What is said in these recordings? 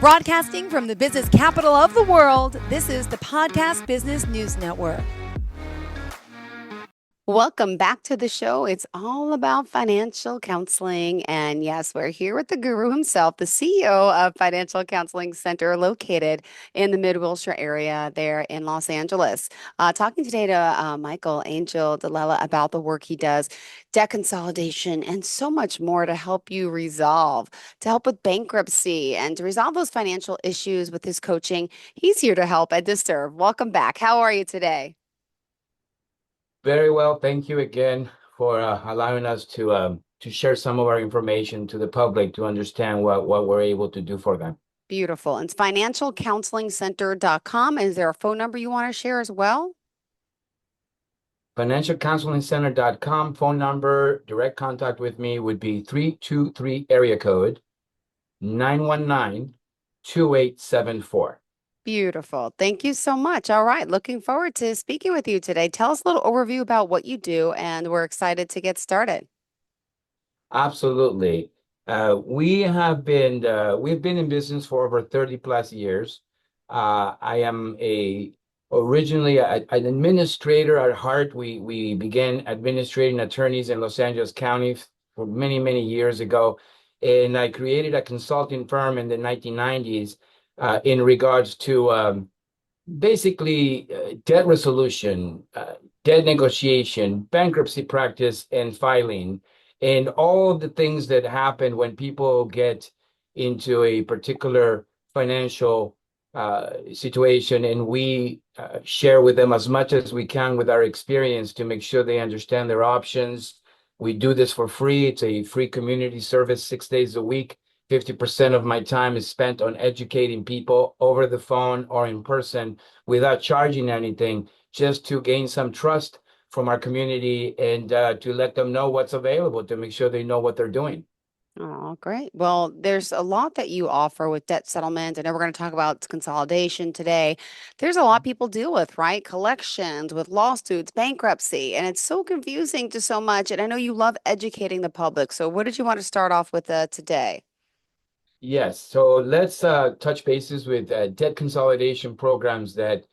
Broadcasting from the business capital of the world, this is the Podcast Business News Network. Welcome back to the show. It's all about financial counseling. And yes, we're here with the guru himself, the CEO of Financial Counseling Center, located in the Mid-Wilshire area there in Los Angeles. Talking today to Michael Angel Dilella about the work he does, debt consolidation, and so much more to help you resolve, to help with bankruptcy, and to resolve those financial issues with his coaching. He's here to help and to serve. Welcome back. How are you today? Very well. Thank you again for allowing us to share some of our information to the public to understand what we're able to do for them. Beautiful. And it's financialcounselingcenter.com. Is there a phone number you want to share as well? Financialcounselingcenter.com phone number, direct contact with me would be 323 area code 919-2874. Beautiful. Thank you so much. All right. Looking forward to speaking with you today. Tell us a little overview about what you do, and we're excited to get started. Absolutely. We've been in business for over 30 plus years. I am originally an administrator at heart. We began administrating attorneys in Los Angeles County for many, many years ago. And I created a consulting firm in the 1990s in regards to basically debt resolution, debt negotiation, bankruptcy practice, and filing, and all the things that happen when people get into a particular financial situation. And we share with them as much as we can with our experience to make sure they understand their options. We do this for free. It's a free community service 6 days a week. 50% of my time is spent on educating people over the phone or in person without charging anything, just to gain some trust from our community and to let them know what's available, to make sure they know what they're doing. Oh, great. Well, there's a lot that you offer with debt settlement. I know we're going to talk about consolidation today. There's a lot people deal with, right? Collections, with lawsuits, bankruptcy, and it's so confusing to so much. And I know you love educating the public. So what did you want to start off with today? Yes, so let's touch bases with debt consolidation programs that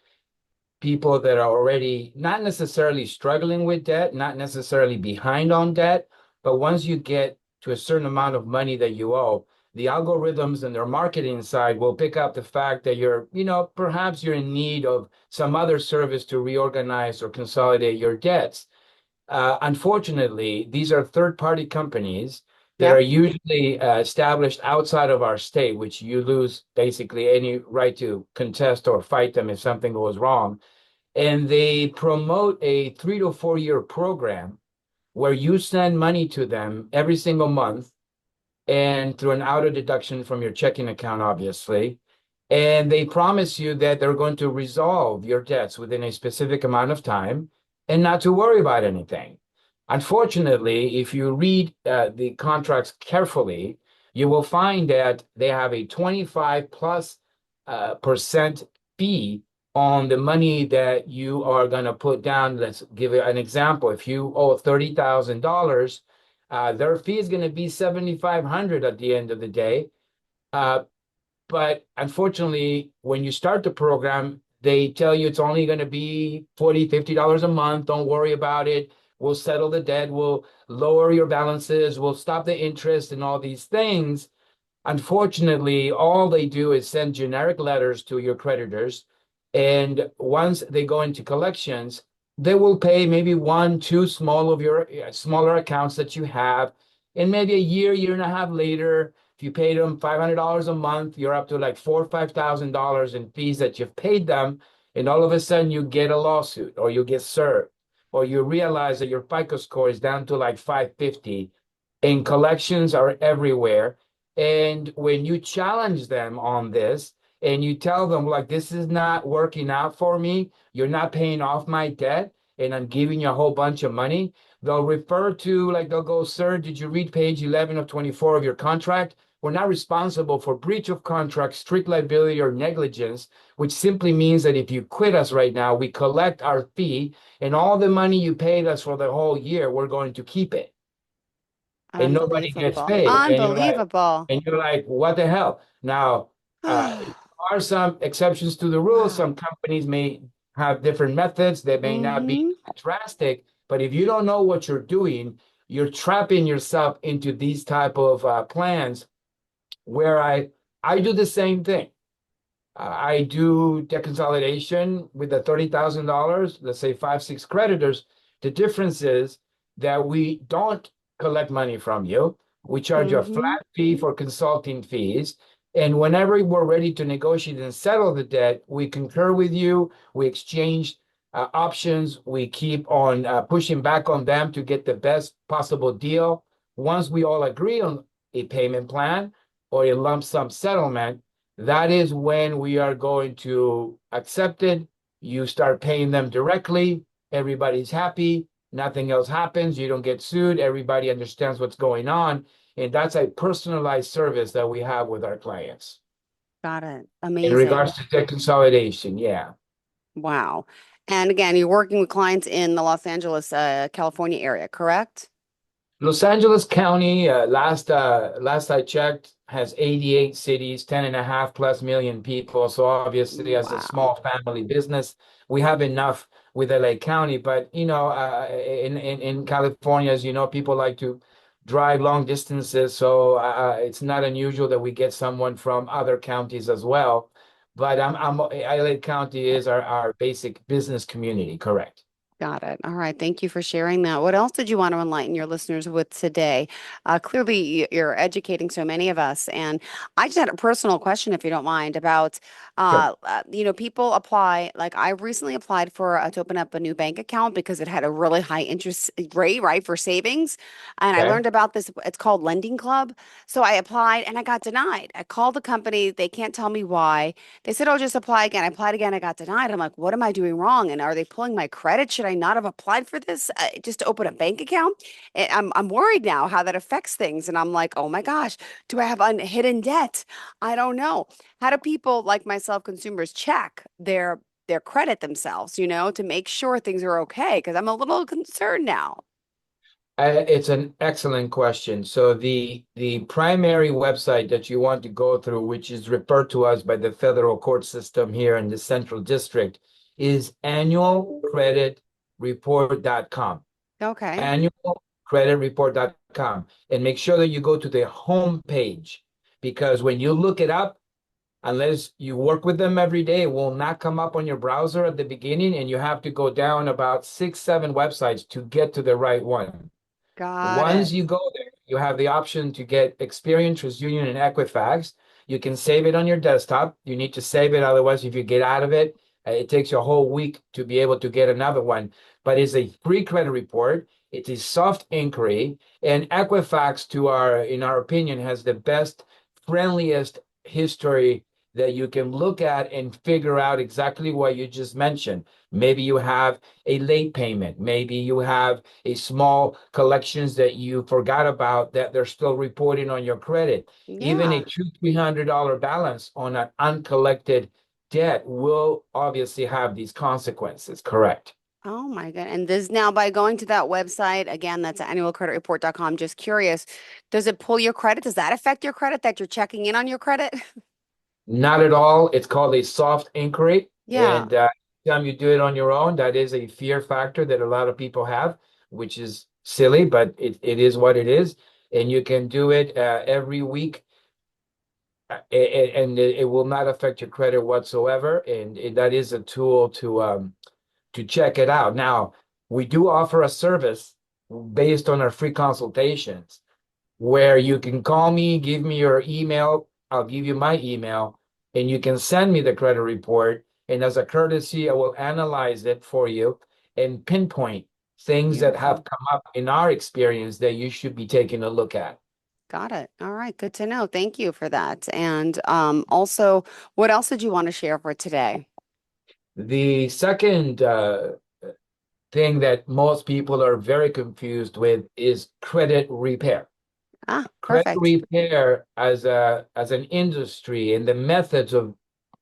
people that are already not necessarily struggling with debt, not necessarily behind on debt, but once you get to a certain amount of money that you owe, the algorithms and their marketing side will pick up the fact that perhaps you're in need of some other service to reorganize or consolidate your debts. Unfortunately, these are third-party companies that are usually established outside of our state, which you lose basically any right to contest or fight them if something goes wrong. And they promote a 3 to 4 year program where you send money to them every single month and through an auto deduction from your checking account, obviously. And they promise you that they're going to resolve your debts within a specific amount of time and not to worry about anything. Unfortunately, if you read the contracts carefully, you will find that they have a 25 plus percent fee on the money that you are going to put down. Let's give you an example. If you owe $30,000, their fee is going to be $7,500 at the end of the day. But unfortunately, when you start the program, they tell you it's only going to be $40, $50 a month. Don't worry about it. We'll settle the debt. We'll lower your balances. We'll stop the interest and all these things. Unfortunately, all they do is send generic letters to your creditors. And once they go into collections, they will pay maybe one, two smaller accounts that you have. And maybe a year and a half later, if you paid them $500 a month, you're up to like $4,000 or $5,000 in fees that you've paid them. And all of a sudden you get a lawsuit or you get served, or you realize that your FICO score is down to like 550 and collections are everywhere. And when you challenge them on this and you tell them, like, this is not working out for me, you're not paying off my debt, and I'm giving you a whole bunch of money, they'll refer to, like, they'll go, sir, did you read page 11 of 24 of your contract? We're not responsible for breach of contract, strict liability, or negligence, which simply means that if you quit us right now, we collect our fee, and all the money you paid us for the whole year, we're going to keep it. And nobody gets Unbelievable. paid. Unbelievable. And you're like, what the hell? Now, There are some exceptions to the rules. Wow. Some companies may have different methods that may not be Mm-hmm. drastic, but if you don't know what you're doing, you're trapping yourself into these type of plans where I do the same thing. I do deconsolidation with the $30,000, let's say five, six creditors. The difference is that we don't collect money from you. We charge you a Mm-hmm. flat fee for consulting fees. And whenever we're ready to negotiate and settle the debt, we concur with you. We exchange options. We keep on pushing back on them to get the best possible deal. Once we all agree on a payment plan or a lump sum settlement, that is when we are going to accept it. You start paying them directly. Everybody's happy. Nothing else happens. You don't get sued. Everybody understands what's going on. And that's a personalized service that we have with our clients. Got it. In regards Amazing. to debt consolidation, yeah. Wow. And again, you're working with clients in the Los Angeles, California area, correct? Los Angeles County, last I checked, has 88 cities, 10 and a half plus million people. So obviously, as a Wow. small family business, we have enough with LA County. But in California, as you know, people like to drive long distances, so it's not unusual that we get someone from other counties as well. But LA County is our basic business community, correct? Got it. All right. Thank you for sharing that. What else did you want to enlighten your listeners with today? Clearly, you're educating so many of us. And I just had a personal question, if you don't mind, about, Sure. people apply. Like I recently applied for to open up a new bank account because it had a really high interest rate, right, for savings. And I Okay. learned about this. It's called Lending Club. So I applied and I got denied. I called the company. They can't tell me why. They said, "Oh, just apply again." I applied again. I got denied. I'm like, "What am I doing wrong? And are they pulling my credit? Should I not have applied for this just to open a bank account?" And I'm worried now how that affects things. And I'm like, "Oh my gosh, do I have hidden debt? I don't know." How do people like myself, consumers, check their credit themselves, to make sure things are okay? Because I'm a little concerned now. It's an excellent question. So the primary website that you want to go through, which is referred to us by the federal court system here in the Central District, is annualcreditreport.com. Okay, Annualcreditreport.com. And make sure that you go to the home page because when you look it up, unless you work with them every day, it will not come up on your browser at the beginning, and you have to go down about six, seven websites to get to the right one. got Once it. you go there, you have the option to get Experian, TransUnion, and Equifax. You can save it on your desktop. You need to save it, otherwise, if you get out of it, it takes you a whole week to be able to get another one. But it's a free credit report. It's a soft inquiry, and Equifax, in our opinion, has the best, friendliest history that you can look at and figure out exactly what you just mentioned. Maybe you have a late payment. Maybe you have a small collections that you forgot about that they're still reporting on your credit. Even a Yeah. $200-300 balance on an uncollected debt will obviously have these consequences, correct? Oh my God. And this now by going to that website, again, that's annualcreditreport.com. Just curious, does it pull your credit? Does that affect your credit that you're checking in on your credit? Not at all. It's called a soft inquiry. Yeah, And anytime you do it on your own, that is a fear factor that a lot of people have, which is silly, but it is what it is. And you can do it every week, and it will not affect your credit whatsoever. And that is a tool to check it out. Now, we do offer a service based on our free consultations where you can call me, give me your email. I'll give you my email, and you can send me the credit report. And as a courtesy, I will analyze it for you and pinpoint things that have beautiful. come up in our experience that you should be taking a look at. Got it. All right, good to know. Thank you for that. And also, what else did you want to share for today? The second thing that most people are very confused with is credit repair. Ah, Credit perfect. repair as an industry and the methods of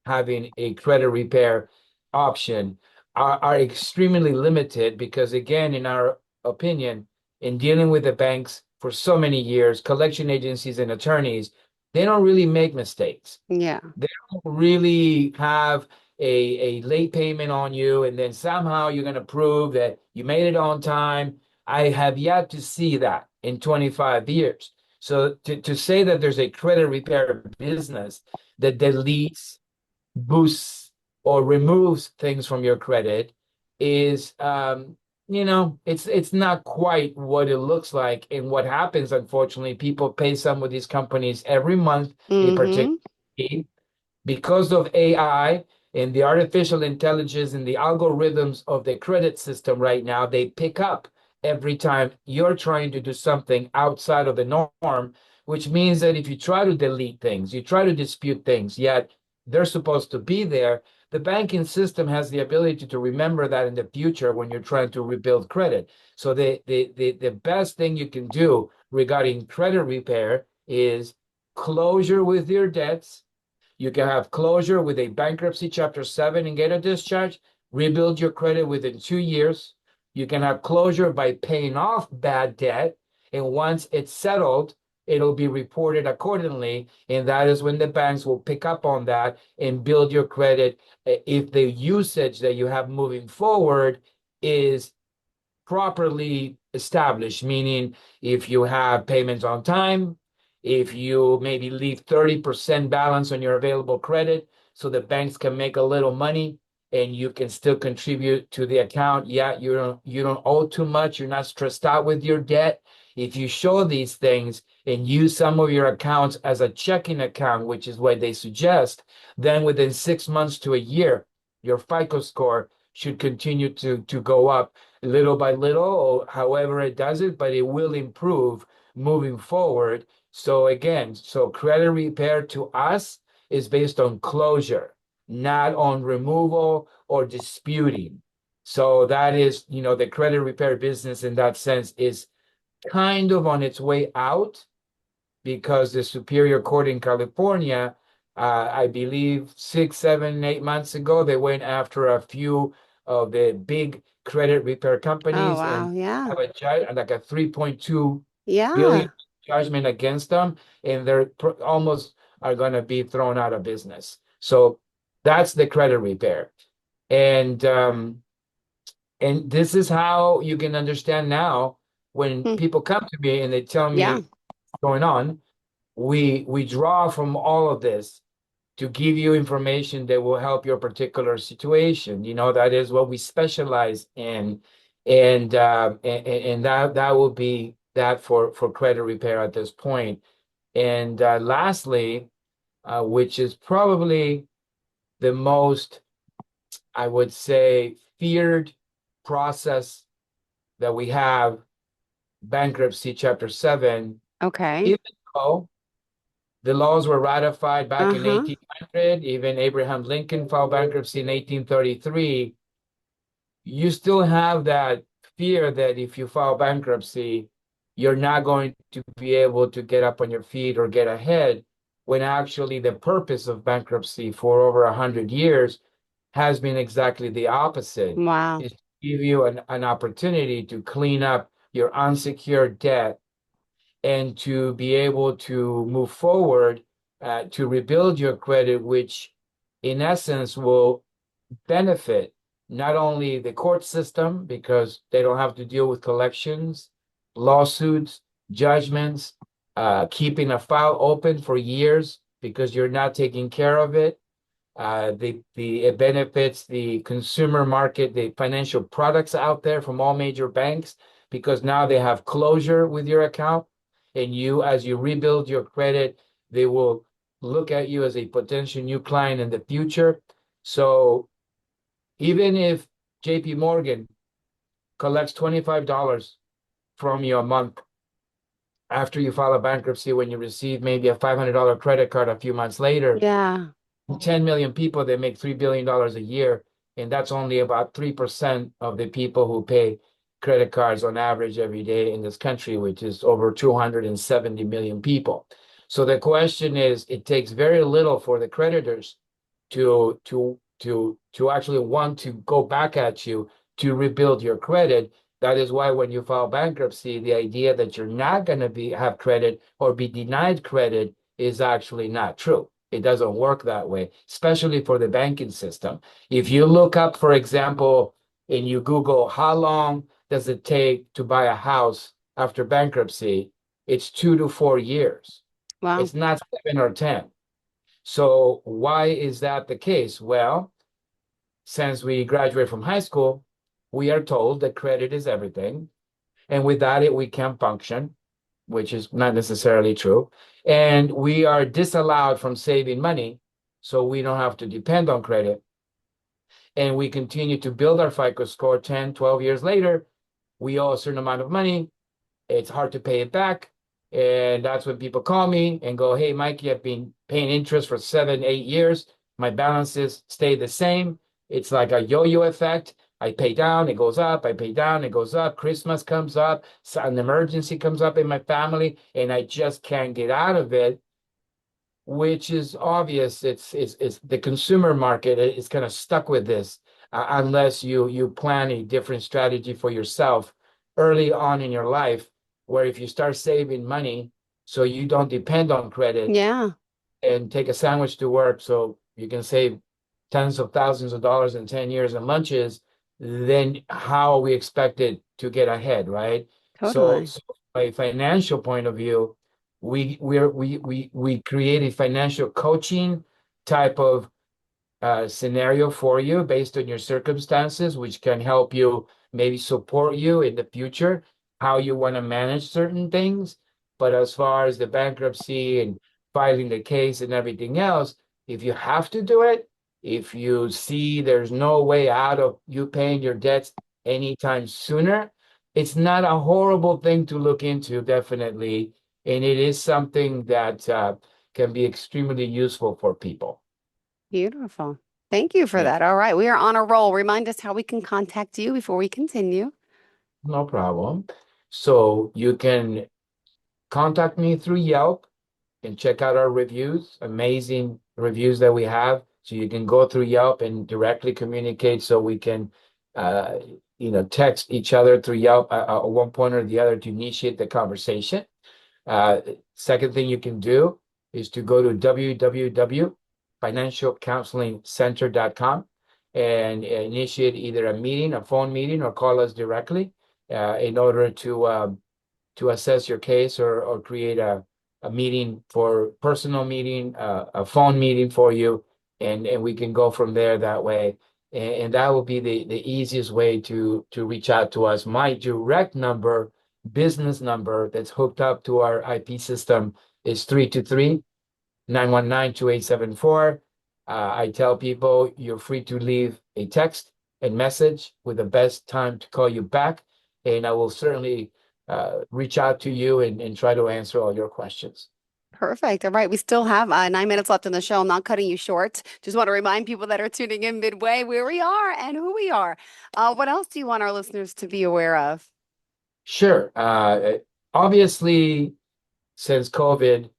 having a credit repair option are extremely limited because again, in our opinion, in dealing with the banks for so many years, collection agencies and attorneys, they don't really make mistakes. Yeah. They don't really have a late payment on you, and then somehow you're going to prove that you made it on time. I have yet to see that in 25 years. So to say that there's a credit repair business that deletes, boosts, or removes things from your credit is it's not quite what it looks like. And what happens, unfortunately, people pay some of these companies every month a particular Mm-hmm. fee because of AI and the artificial intelligence and the algorithms of the credit system right now. They pick up every time you're trying to do something outside of the norm, which means that if you try to delete things, you try to dispute things, yet they're supposed to be there. The banking system has the ability to remember that in the future when you're trying to rebuild credit. So the best thing you can do regarding credit repair is closure with your debts. You can have closure with a bankruptcy Chapter 7 and get a discharge, rebuild your credit within 2 years. You can have closure by paying off bad debt. And once it's settled, it'll be reported accordingly. And that is when the banks will pick up on that and build your credit if the usage that you have moving forward is properly established, meaning if you have payments on time, if you maybe leave 30% balance on your available credit so the banks can make a little money and you can still contribute to the account. Yeah, you don't owe too much. You're not stressed out with your debt. If you show these things and use some of your accounts as a checking account, which is what they suggest, then within 6 months to a year, your FICO score should continue to go up little by little, or however it does it, but it will improve moving forward. So again, so credit repair to us is based on closure, not on removal or disputing. So that is, the credit repair business in that sense is kind of on its way out because the Superior Court in California, I believe 6, 7, 8 months ago, they went after a few of the big credit repair Oh, companies wow. and Yeah. have a judge like a 3.2 billion Yeah. judgment against them, and they're almost are going to be thrown out of business. So that's the credit repair, and and this is how you can understand now when Hmm. people come to me and they tell Yeah. me what's going on. We draw from all of this to give you information that will help your particular situation. That is what we specialize in, and that will be that for credit repair at this point. And lastly, which is probably the most, I would say, feared process that we have, bankruptcy Chapter 7, Okay. even though the laws were ratified back in Uh-huh. 1800. Even Abraham Lincoln filed bankruptcy in 1833. You still have that fear that if you file bankruptcy, you're not going to be able to get up on your feet or get ahead, when actually the purpose of bankruptcy for over 100 years has been exactly the opposite, Wow. is to give you an opportunity to clean up your unsecured debt and to be able to move forward to rebuild your credit, which in essence will benefit not only the court system because they don't have to deal with collections, lawsuits, judgments, keeping a file open for years because you're not taking care of it. It benefits the consumer market, the financial products out there from all major banks, because now they have closure with your account, and as you rebuild your credit, they will look at you as a potential new client in the future. So even if JP Morgan collects $25 from you a month after you file a bankruptcy, when you receive maybe a $500 credit card a few months later, Yeah. 10 million people that make $3 billion a year, and that's only about 3% of the people who pay credit cards on average every day in this country, which is over 270 million people. So the question is, it takes very little for the creditors to actually want to go back at you to rebuild your credit. That is why when you file bankruptcy, the idea that you're not going to have credit or be denied credit is actually not true. It doesn't work that way, especially for the banking system. If you look up, for example, and you Google how long does it take to buy a house after bankruptcy, it's 2 to 4 years. Wow. It's not 7 or 10. So why is that the case? Well, since we graduate from high school, we are told that credit is everything. And without it, we can't function, which is not necessarily true. And we are disallowed from saving money, so we don't have to depend on credit. And we continue to build our FICO score 10, 12 years later. We owe a certain amount of money. It's hard to pay it back. And that's when people call me and go, hey, Mikey, I've been paying interest for 7, 8 years. My balances stay the same. It's like a yo-yo effect. I pay down, it goes up. I pay down, it goes up. Christmas comes up. So an emergency comes up in my family, and I just can't get out of it, which is obvious. It's the consumer market is kind of stuck with this unless you plan a different strategy for yourself early on in your life, where if you start saving money so you don't depend on credit Yeah, and take a sandwich to work so you can save tens of thousands of dollars in 10 years in lunches, then how are we expected to get ahead, right? So, totally. so from a financial point of view, we create a financial coaching type of scenario for you based on your circumstances, which can help you maybe support you in the future, how you want to manage certain things. But as far as the bankruptcy and filing the case and everything else, if you have to do it, if you see there's no way out of you paying your debts anytime sooner, it's not a horrible thing to look into, definitely. And it is something that can be extremely useful for people. Beautiful. Thank you for Yeah. that. All right, we are on a roll. Remind us how we can contact you before we continue. No problem. So you can contact me through Yelp and check out our reviews, amazing reviews that we have. So you can go through Yelp and directly communicate so we can, uh, text each other through Yelp at one point or the other to initiate the conversation. Uh, Second thing you can do is to go to www.financialcounselingcenter.com and initiate either a meeting, a phone meeting, or call us directly in order to assess your case or create a meeting for personal meeting, a phone meeting for you, and we can go from there that way. And that will be the easiest way to reach out to us. My direct number, business number that's hooked up to our IP system is 323-919-2874. I tell people you're free to leave a text and message with the best time to call you back, and I will certainly reach out to you and try to answer all your questions. Perfect. All right, we still have 9 minutes left in the show. I'm not cutting you short. Just want to remind people that are tuning in midway where we are and who we are. What else do you want our listeners to be aware of? Sure. Obviously, since COVID,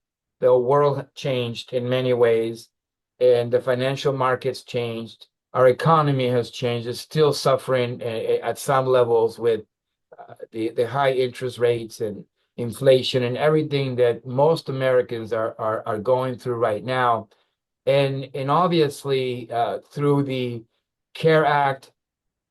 the world changed in many ways, and the financial markets changed. Our economy has changed. It's still suffering at some levels with the high interest rates and inflation and everything that most Americans are going through right now. And obviously, through the CARE Act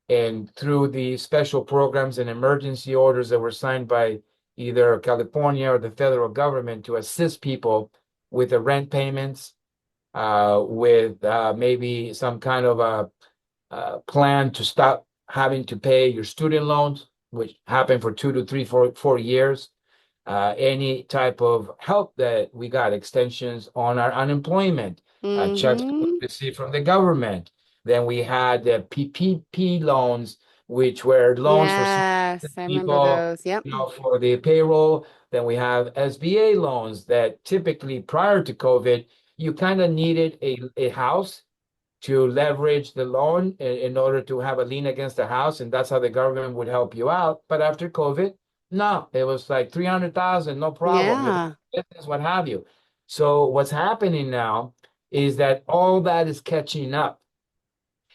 and through the special programs and emergency orders that were signed by either California or the federal government to assist people with the rent payments, with maybe some kind of a plan to stop having to pay your student loans, which happened for 2 to 3, 4 years. Any type of help that we got, extensions on our unemployment, checks we Mm-hmm. received from the government. Then we had the PPP loans, which were loans for small Yes, I remember people, those. Yep. for the payroll. Then we have SBA loans that typically prior to COVID, you kind of needed a house to leverage the loan in order to have a lien against the house, and that's how the government would help you out. But after COVID, no, it was like 300,000, no problem. You Yeah. have business, what have you. So what's happening now is that all that is catching up.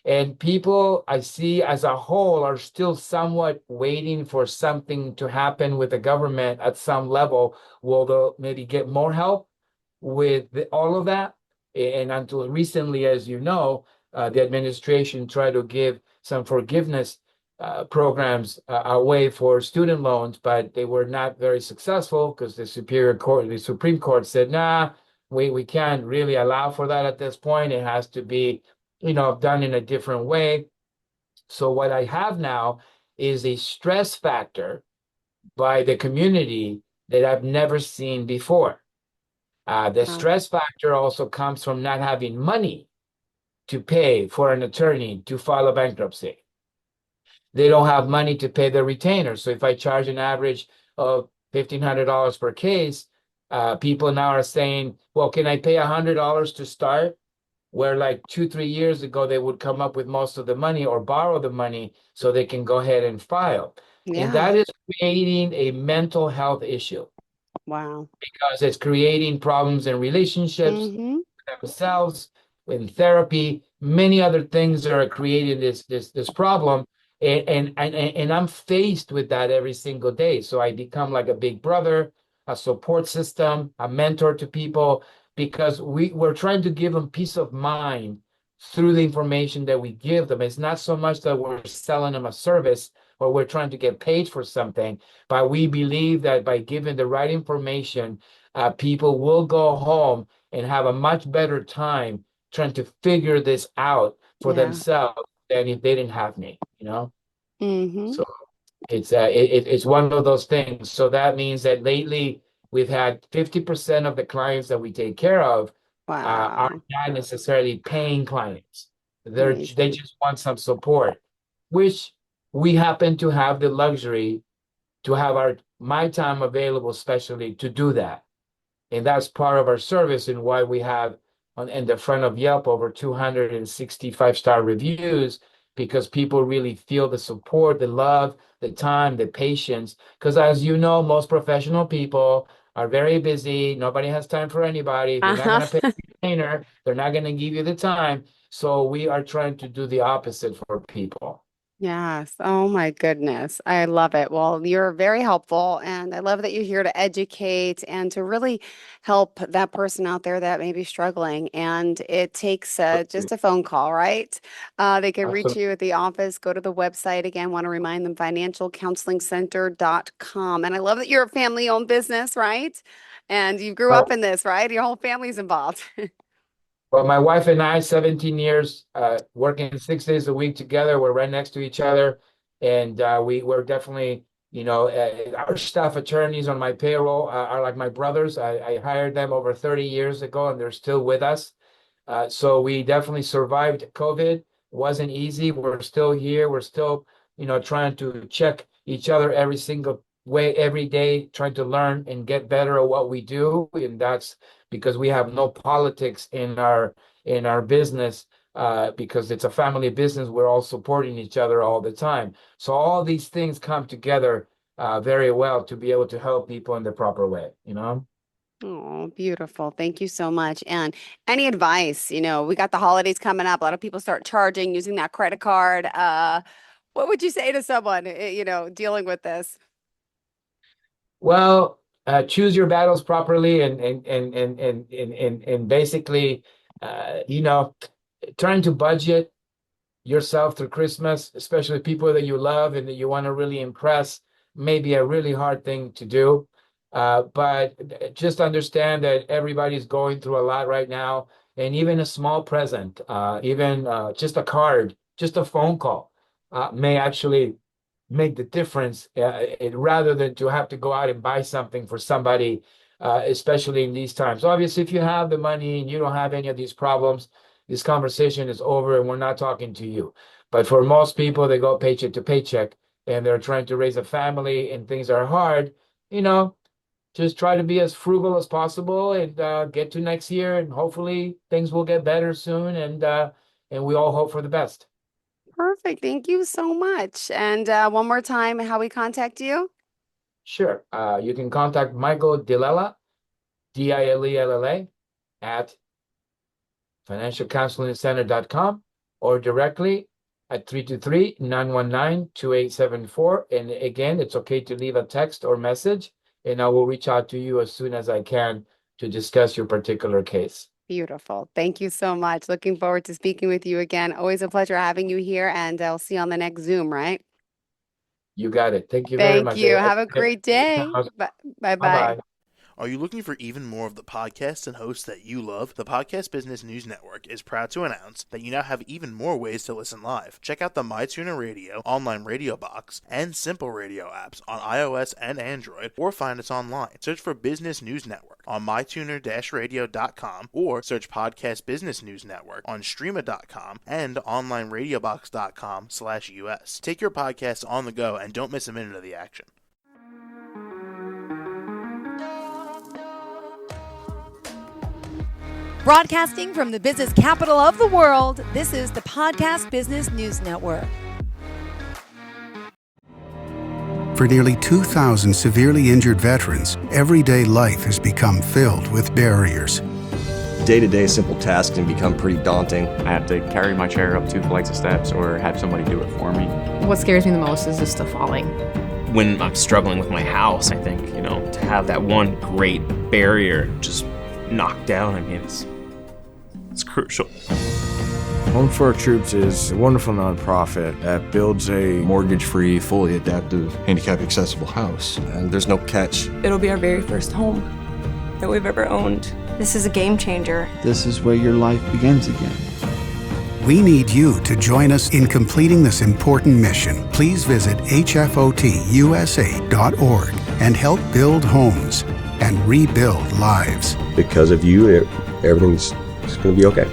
And people I see as a whole are still somewhat waiting for something to happen with the government at some level. Will they maybe get more help? with all of that. And until recently, as you know, the administration tried to give some forgiveness programs away for student loans, but they were not very successful because the Supreme Court said, nah, we can't really allow for that at this point. It has to be, done in a different way. So what I have now is a stress factor by the community that I've never seen before. The Wow. stress factor also comes from not having money to pay for an attorney to file a bankruptcy. They don't have money to pay their retainer. So if I charge an average of $1,500 per case, people now are saying, well, can I pay $100 to start? Where like 2, 3 years ago, they would come up with most of the money or borrow the money so they can go ahead and file. And Yeah. that is creating a mental health issue Wow. because it's creating problems in relationships, Mm-hmm. themselves, in therapy, many other things that are creating this problem. And I'm faced with that every single day. So I become like a big brother, a support system, a mentor to people, because we're trying to give them peace of mind through the information that we give them. It's not so much that we're selling them a service or we're trying to get paid for something, but we believe that by giving the right information, people will go home and have a much better time trying to figure this out for Yeah. themselves than if they didn't have me. Mm-hmm. So it's one of those things. So that means that lately we've had 50% of the clients that we take care of are Wow. not necessarily paying clients. They Amazing. just want some support, which we happen to have the luxury to have my time available, especially to do that. And that's part of our service and why we have in the front of Yelp over 265-star reviews, because people really feel the support, the love, the time, the patience. Because as you know, most professional people are very busy. Nobody has time for anybody. If you're not going to pay Uh-huh. a retainer, they're not going to give you the time. So we are trying to do the opposite for people. Yes. Oh my goodness. I love it. Well, you're very helpful, and I love that you're here to educate and to really help that person out there that may be struggling. And it takes just a phone call, right? They can reach Absolutely. you at the office. Go to the website again. Want to remind them financialcounselingcenter.com. And I love that you're a family-owned business, right? And you grew up in this, right? Your whole family's involved. Well, my wife and I, 17 years, working 6 days a week together. We're right next to each other. And we're definitely, our staff attorneys on my payroll are like my brothers. I hired them over 30 years ago, and they're still with us. So we definitely survived COVID. Wasn't easy. We're still here. We're still, trying to check each other every single way, every day, trying to learn and get better at what we do. And that's because we have no politics in our business. Because it's a family business, we're all supporting each other all the time. So all these things come together very well to be able to help people in the proper way. Oh, beautiful. Thank you so much. And any advice? We got the holidays coming up. A lot of people start charging using that credit card. What would you say to someone, dealing with this? Well, choose your battles properly and basically, trying to budget yourself through Christmas, especially people that you love and that you want to really impress, may be a really hard thing to do. But just understand that everybody's going through a lot right now, and even a small present, even just a card, just a phone call, may actually make the difference, rather than to have to go out and buy something for somebody, especially in these times. Obviously, if you have the money and you don't have any of these problems, this conversation is over and we're not talking to you. But for most people, they go paycheck to paycheck and they're trying to raise a family and things are hard, you know, just try to be as frugal as possible and get to next year, and hopefully things will get better soon, and we all hope for the best. Perfect. Thank you so much. And one more time, how we contact you? Sure. You can contact Michael Dilella, Dilella, at financialcounselingcenter.com, or directly at 323-919-2874. And again, it's okay to leave a text or message, and I will reach out to you as soon as I can to discuss your particular case. Beautiful. Thank you so much. Looking forward to speaking with you again. Always a pleasure having you here, and I'll see you on the next Zoom, right? You got it. Thank you very Thank much. you. Have a great day. Bye-bye. Bye-bye. Are you looking for even more of the podcasts and hosts that you love? The Podcast Business News Network is proud to announce that you now have even more ways to listen live. Check out the MyTuner Radio, online radio box, and Simple Radio apps on iOS and Android, or find us online. Search for Business News Network on mytuner-radio.com, or search Podcast Business News Network on streama.com and onlineradiobox.com/US. Take your podcast on the go and don't miss a minute of the action. Broadcasting from the business capital of the world, this is the Podcast Business News Network. For nearly 2,000 severely injured veterans, everyday life has become filled with barriers. Day-to-day simple tasks can become pretty daunting. I have to carry my chair up 2 flights of steps or have somebody do it for me. What scares me the most is just the falling. When I'm struggling with my house, I think, to have that one great barrier just knocked down, it's crucial. Home for Our Troops is a wonderful nonprofit that builds a Mortgage-free, fully adaptive, handicap-accessible house. And there's no catch. It'll be our very first home that we've ever owned. This is a game changer. This is where your life begins again. We need you to join us in completing this important mission. Please visit hfotusa.org and help build homes and rebuild lives. Because of you, everything's going to be okay.